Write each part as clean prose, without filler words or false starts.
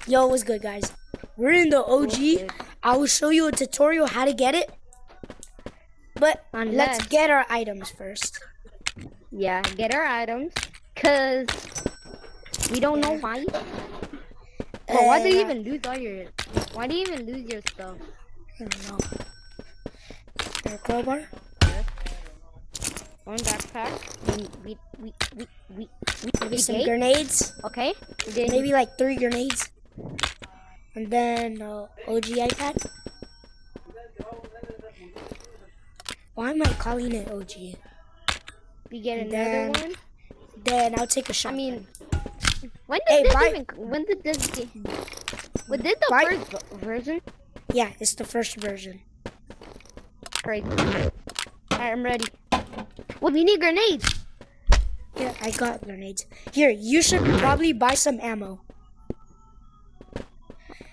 Yo, what's good, guys? We're in the OG. Good. I will show you a tutorial how to get it. But let's get our items first. Yeah, get our items. Cause we don't know why. But why do you even lose all your? Why do you even lose your stuff? I don't know. Our crowbar. One backpack. Maybe some grenades. Okay. Then maybe like 3 grenades. And then OG iPad. Why am I calling it OG? We get another one. Then I'll take a shot. I mean, when did this game? Was this the first version? Yeah, it's the first version. Great. Alright, I'm ready. Well, we need grenades. Yeah, I got grenades. Here, you should probably buy some ammo.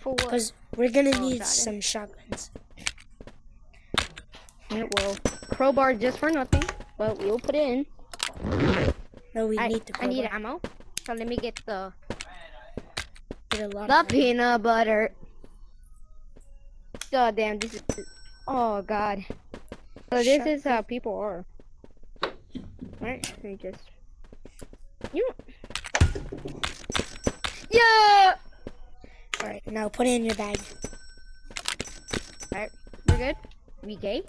For what? Because we're gonna need some shotguns. Well, crowbar just for nothing, but we'll put it in. No, we need the crowbar. I need ammo. So let me get the peanut butter. God damn, this is. Oh God. So this is how people are. Alright, let me just. Yeah. Alright, now put it in your bag. Alright, we're good. We gay.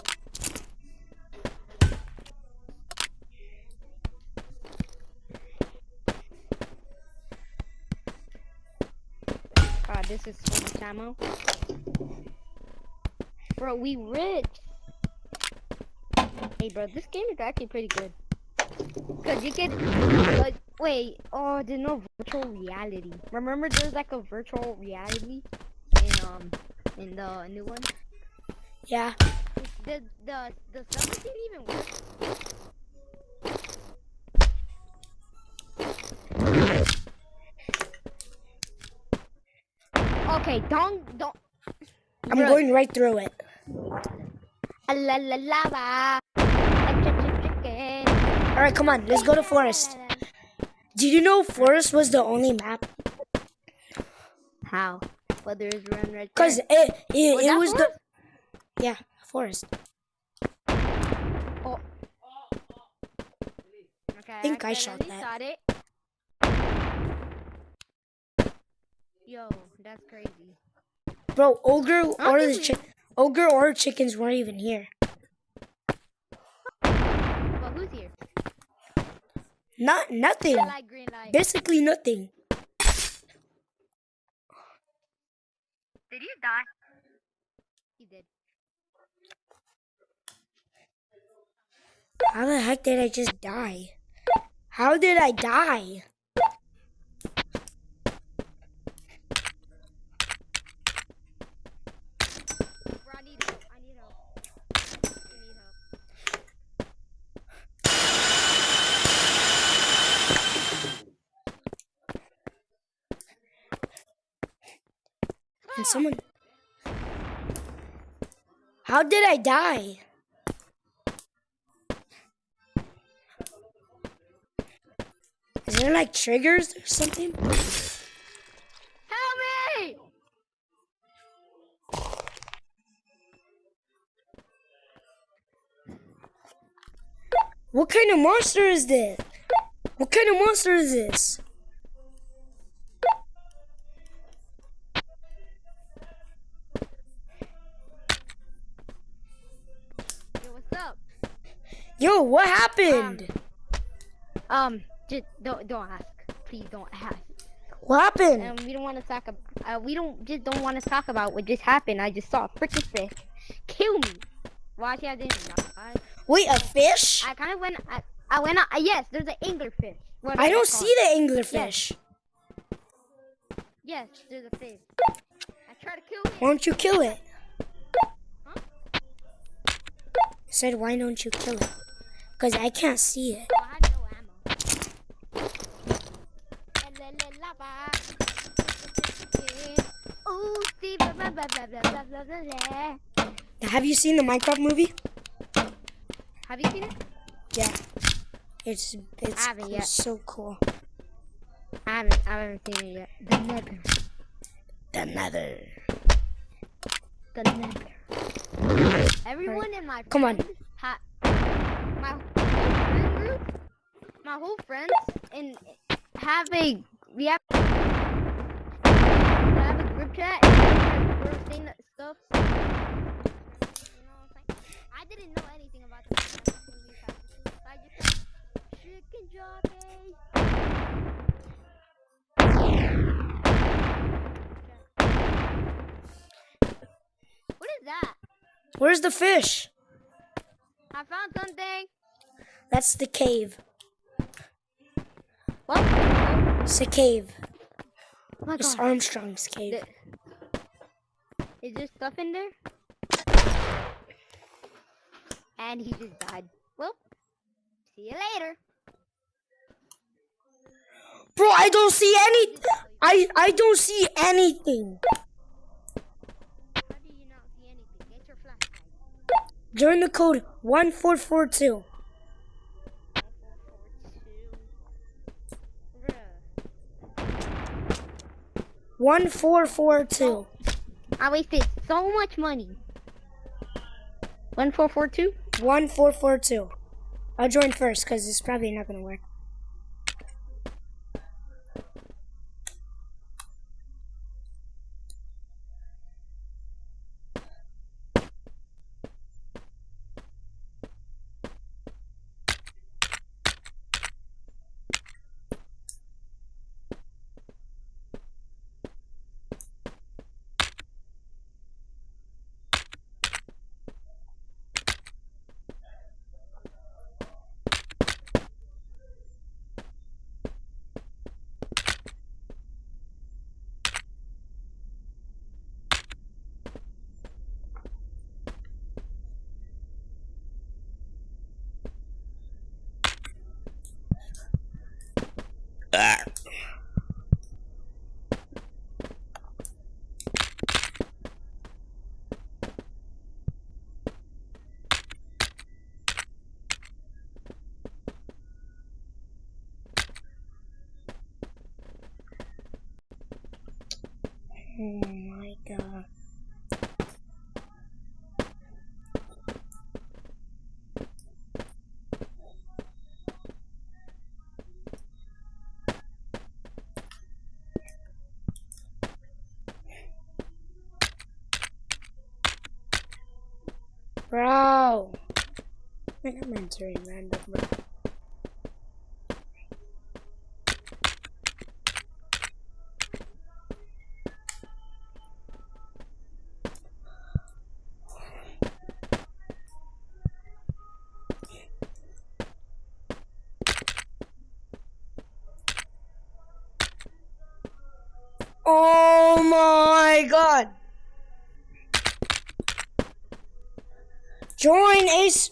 God, this is so much ammo. Bro, we rich. Hey, bro, this game is actually pretty good. Cause you can, wait, oh, there's no virtual reality. Remember, there's like a virtual reality in the new one. Yeah. The stuff didn't even work. Okay, don't. I'm going right through it. Alright, come on, let's go to Forest. Did you know Forest was the only map? How? Well, there's one right there. Because it was the... Yeah, Forest. Oh. Okay, I think I shot that. It. Yo, that's crazy. Bro, Ogre or chickens weren't even here. But who's here? Nothing. Green light. Basically nothing. Did you die? He did. How the heck did I just die? How did I die? Bro, I need help. I need help. And someone... How did I die? Is there like triggers or something? Help me! What kind of monster is this? What kind of monster is this? Yo, what's up? Yo, what happened? Just don't ask. Please don't ask. What happened? We don't want to talk about. We don't want to talk about what just happened. I just saw a freaking fish kill me. Why I didn't die? Wait, a fish? I kind of went. I went. Yes, there's an anglerfish. I don't see the anglerfish. Yes, there's a fish. I tried to kill it. Why don't you kill it? Huh? I said, why don't you kill it? Because I can't see it. Oh, I had no ammo. Have you seen the Minecraft movie? Have you seen it? Yeah. It's I haven't yet. so cool. I haven't seen it yet. The Nether. The Nether. The Nether. Everyone in my Come on. my friend group, my whole friends, and we have a group chat. And we're saying that stuff. You know what I'm saying? I didn't know anything about the movie packages. I just said chicken jockey. What is that? Where's the fish? I found something. That's the cave. What? It's a cave. Oh my It's God. Armstrong's cave. Is there stuff in there? And he just died. Well, see you later. Bro, I don't see any. I don't see anything. How do you not see anything? Get your flashlight. Join the code 1442. 1442. I wasted so much money. 1442? 1442. I'll join first because it's probably not gonna work. Oh my God. Bro. Man, I'm entering random, bro. Oh my God. Join Ace.